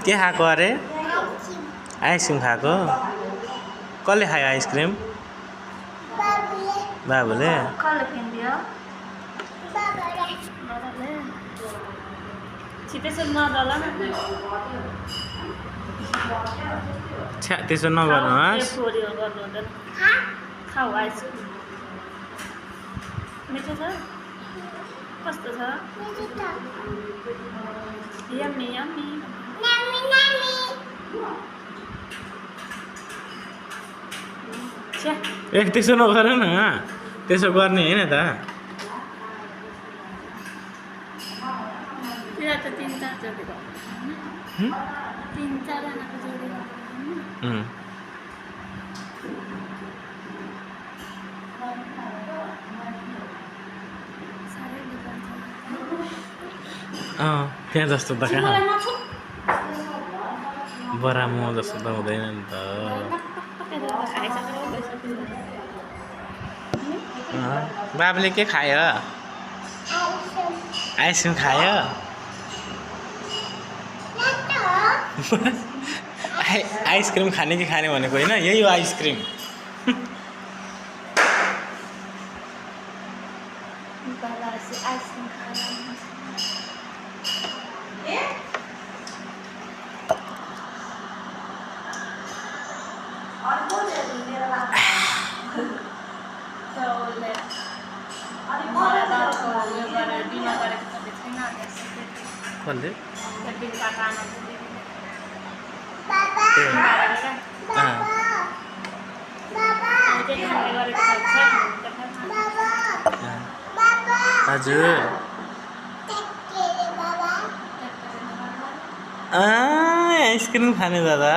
के खाएको अरे आइसक्रिम खाएको कसले खायो आइसक्रिम बाबुले कसले किनिदियो बाबाले छिटै सुन नडला न छ्या त्यसो नगर्नुहोस् छोरी हो गर्नु हुँदैन खाऊ आइसक्रिम मिठो छ कस्तो छ यम्मी यम्मी छ्या ए त्यसो नगर न त्यसो गर्ने होइन त यहाँ त 3-4 जोडी भयो 3-4 जनाको जोडी भयो साह्रै दुकान छ त्यहाँ जस्तो त कहाँ मलाई नछु बरामो जस्तो त हुँदैन नि त बाबुले के खायो आइसक्रिम खायो आइसक्रिम खाने कि खाने भनेको होइन यही हो आइसक्रिम कसले हजुर आइसक्रिम खाने दादा